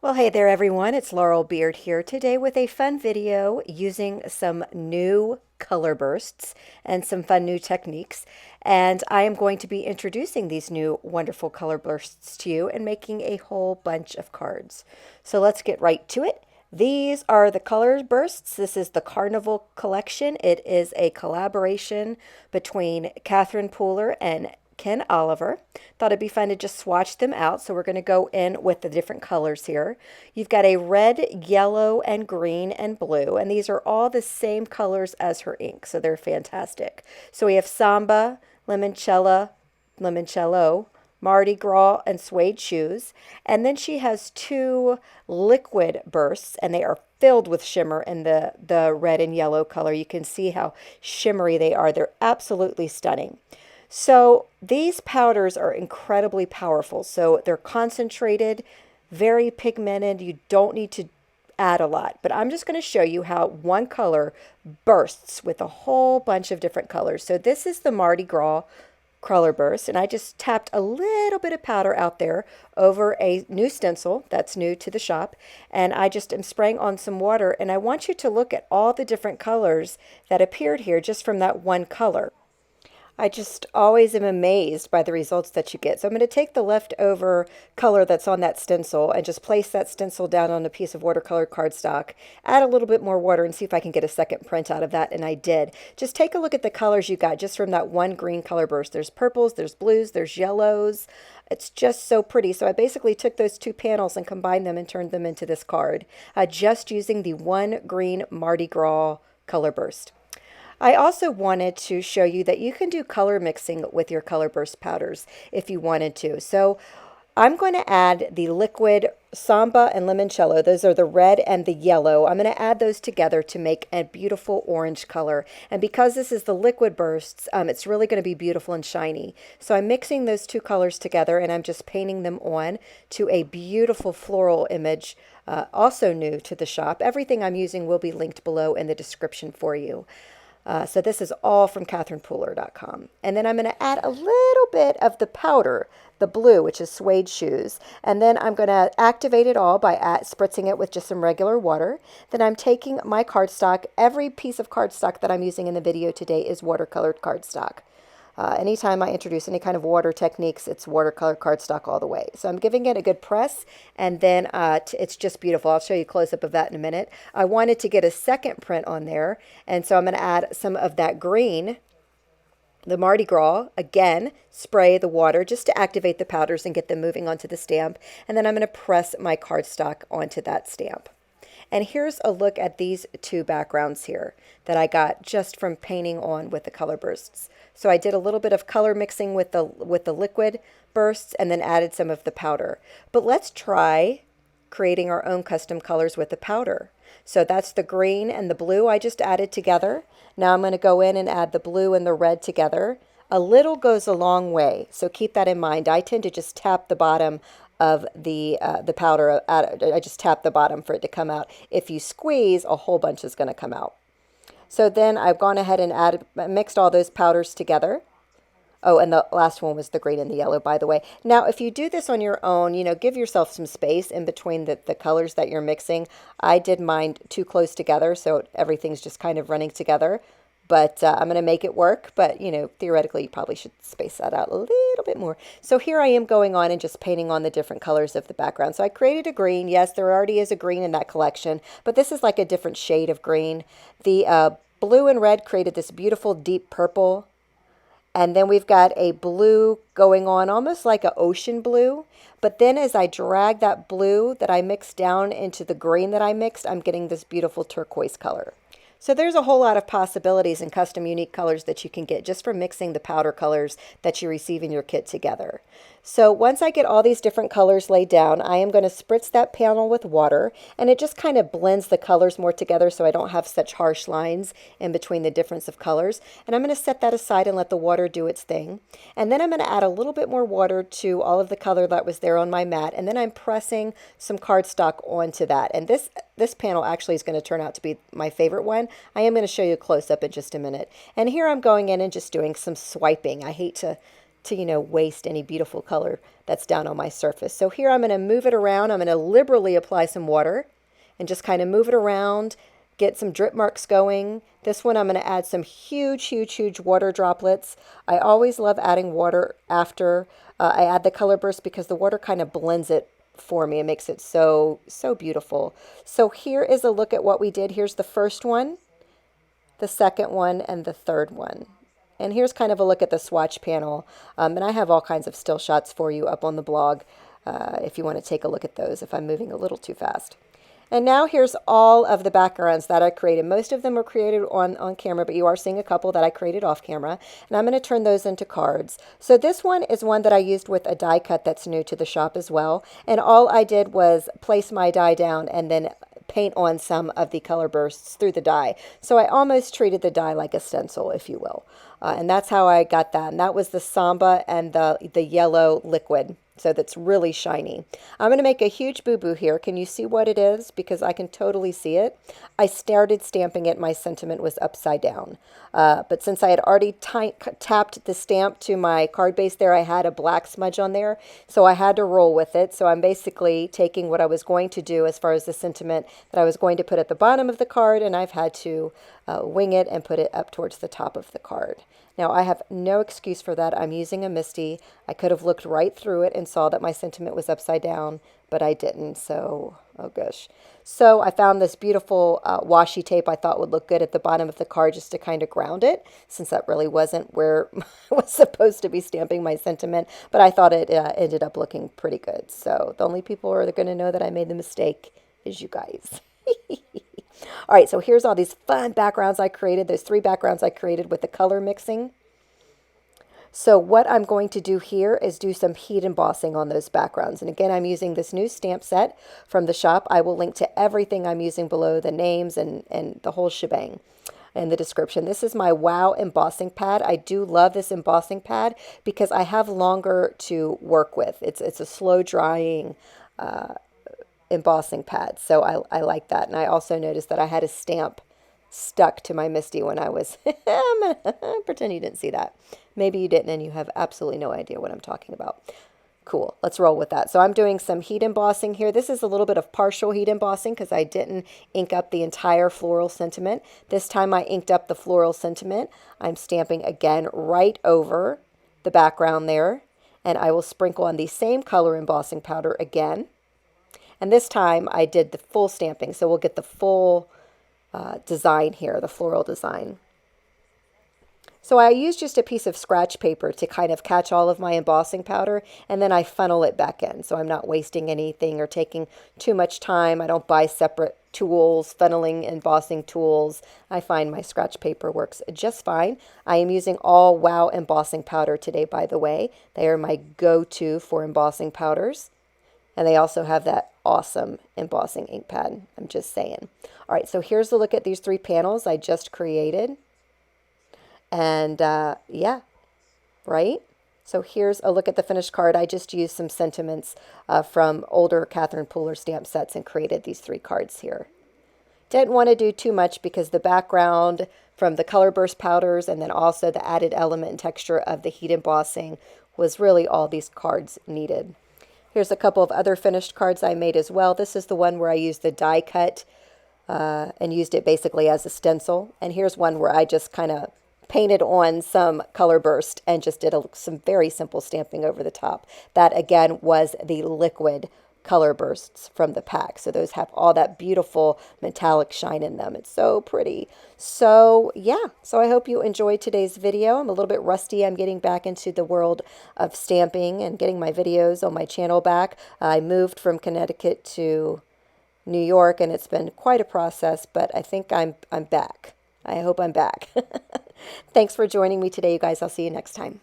Well, hey there everyone, it's Laurel Beard here today with a fun video using some new color bursts and some fun new techniques. And I am going to be introducing these new wonderful color bursts to you and making a whole bunch of cards. So let's get right to it. These are the color bursts. This is the Carnivale collection. It is a collaboration between Catherine Pooler and Ken Oliver. Thought it'd be fun to just swatch them out. So we're going to go in with the different colors here. You've got a red, yellow, and green, and blue. And these are all the same colors as her ink. So they're fantastic. So we have Samba, Limoncello, Mardi Gras, and suede shoes. And then she has two liquid bursts, and they are filled with shimmer in the red and yellow color. You can see how shimmery they are. They're absolutely stunning. So these powders are incredibly powerful. So they're concentrated, very pigmented. You don't need to add a lot, but I'm just going to show you how one color bursts with a whole bunch of different colors. So this is the Mardi Gras color burst, and I just tapped a little bit of powder out there over a new stencil that's new to the shop, and I just am spraying on some water, and I want you to look at all the different colors that appeared here just from that one color. I just always am amazed by the results that you get. So I'm going to take the leftover color that's on that stencil and just place that stencil down on a piece of watercolor cardstock, add a little bit more water and see if I can get a second print out of that, and I did. Just take a look at the colors you got just from that one green color burst. There's purples, there's blues, there's yellows. It's just so pretty. So I basically took those two panels and combined them and turned them into this card, just using the one green Mardi Gras color burst. I also wanted to show you that you can do color mixing with your color burst powders if you wanted to. So I'm going to add the liquid Samba and Limoncello. Those are the red and the yellow. I'm going to add those together to make a beautiful orange color. And because this is the liquid bursts, it's really going to be beautiful and shiny. So I'm mixing those two colors together and I'm just painting them on to a beautiful floral image, also new to the shop. Everything I'm using will be linked below in the description for you. So this is all from catherinepooler.com. And then I'm going to add a little bit of the powder, the blue, which is suede shoes. And then I'm going to activate it all by spritzing it with just some regular water. Then I'm taking my cardstock. Every piece of cardstock that I'm using in the video today is watercolored cardstock. Anytime I introduce any kind of water techniques, it's watercolor cardstock all the way. So I'm giving it a good press, and then it's just beautiful. I'll show you a close-up of that in a minute. I wanted to get a second print on there, and so I'm going to add some of that green, the Mardi Gras. Again, spray the water just to activate the powders and get them moving onto the stamp, and then I'm going to press my cardstock onto that stamp. And here's a look at these two backgrounds here that I got just from painting on with the color bursts. So I did a little bit of color mixing with the liquid bursts and then added some of the powder. But let's try creating our own custom colors with the powder. So that's the green and the blue I just added together. Now I'm going to go in and add the blue and the red together. A little goes a long way, so keep that in mind. I tend to just tap the bottom of the powder. I just tap the bottom for it to come out. If you squeeze, a whole bunch is going to come out. So then I've gone ahead and mixed all those powders together. Oh, and the last one was the green and the yellow, by the way. Now, if you do this on your own, give yourself some space in between the colors that you're mixing. I did mine too close together, so everything's just kind of running together. But I'm going to make it work. But, theoretically, you probably should space that out a little bit more. So here I am going on and just painting on the different colors of the background. So I created a green. Yes, there already is a green in that collection. But this is like a different shade of green. The blue and red created this beautiful deep purple. And then we've got a blue going on, almost like an ocean blue. But then as I drag that blue that I mixed down into the green that I mixed, I'm getting this beautiful turquoise color. So there's a whole lot of possibilities and custom unique colors that you can get just from mixing the powder colors that you receive in your kit together. So once I get all these different colors laid down, I am going to spritz that panel with water, and it just kind of blends the colors more together so I don't have such harsh lines in between the difference of colors. And I'm going to set that aside and let the water do its thing. And then I'm going to add a little bit more water to all of the color that was there on my mat, and then I'm pressing some cardstock onto that. And this panel actually is going to turn out to be my favorite one. I am going to show you a close-up in just a minute. And here I'm going in and just doing some swiping. I hate to to, waste any beautiful color that's down on my surface. So here I'm going to move it around. I'm going to liberally apply some water and just kind of move it around, get some drip marks going. This one I'm going to add some huge, huge, huge water droplets. I always love adding water after I add the color burst because the water kind of blends it for me and makes it so, so beautiful. So here is a look at what we did. Here's the first one, the second one, and the third one. And here's kind of a look at the swatch panel. And I have all kinds of still shots for you up on the blog if you want to take a look at those if I'm moving a little too fast. And now here's all of the backgrounds that I created. Most of them were created on camera, but you are seeing a couple that I created off camera. And I'm going to turn those into cards. So this one is one that I used with a die cut that's new to the shop as well. And all I did was place my die down and then paint on some of the color bursts through the die. So I almost treated the die like a stencil, if you will. And that's how I got that. And that was the Samba and the yellow liquid. So that's really shiny. I'm going to make a huge boo-boo here. Can you see what it is? Because I can totally see it. I started stamping it. My sentiment was upside down. But since I had already tapped the stamp to my card base there, I had a black smudge on there. So I had to roll with it. So I'm basically taking what I was going to do as far as the sentiment that I was going to put at the bottom of the card, and I've had to wing it and put it up towards the top of the card. Now, I have no excuse for that. I'm using a Misty. I could have looked right through it and saw that my sentiment was upside down, but I didn't, so, oh gosh. So I found this beautiful washi tape I thought would look good at the bottom of the card just to kind of ground it, since that really wasn't where I was supposed to be stamping my sentiment, but I thought it ended up looking pretty good. So the only people who are going to know that I made the mistake is you guys. All right, so here's all these fun backgrounds I created. There's 3 backgrounds I created with the color mixing. So what I'm going to do here is do some heat embossing on those backgrounds. And again, I'm using this new stamp set from the shop. I will link to everything I'm using below, the names and the whole shebang in the description. This is my Wow embossing pad. I do love this embossing pad because I have longer to work with. It's a slow drying embossing pad, so I like that. And I also noticed that I had a stamp stuck to my Misty when I was I'm gonna pretend you didn't see that. Maybe you didn't and you have absolutely no idea what I'm talking about. Cool, let's roll with that. So I'm doing some heat embossing here. This is a little bit of partial heat embossing because I didn't ink up the entire floral sentiment. This time I inked up the floral sentiment. I'm stamping again right over the background there, and I will sprinkle on the same color embossing powder again. And this time I did the full stamping, so we'll get the full design here, the floral design. So I used just a piece of scratch paper to kind of catch all of my embossing powder, and then I funnel it back in, so I'm not wasting anything or taking too much time. I don't buy separate tools, funneling, embossing tools. I find my scratch paper works just fine. I am using all Wow embossing powder today, by the way. They are my go-to for embossing powders. And they also have that awesome embossing ink pad. I'm just saying. All right, so here's a look at these 3 panels I just created. And yeah, right? So here's a look at the finished card. I just used some sentiments from older Catherine Pooler stamp sets and created these 3 cards here. Didn't want to do too much because the background from the color burst powders and then also the added element and texture of the heat embossing was really all these cards needed. Here's a couple of other finished cards I made as well. This is the one where I used the die cut and used it basically as a stencil. And here's one where I just kind of painted on some color burst and just did some very simple stamping over the top. That again was the liquid color bursts from the pack. So those have all that beautiful metallic shine in them. It's so pretty. So yeah, so I hope you enjoyed today's video. I'm a little bit rusty. I'm getting back into the world of stamping and getting my videos on my channel back. I moved from Connecticut to New York and it's been quite a process, but I think I'm back. I hope I'm back. Thanks for joining me today, you guys. I'll see you next time.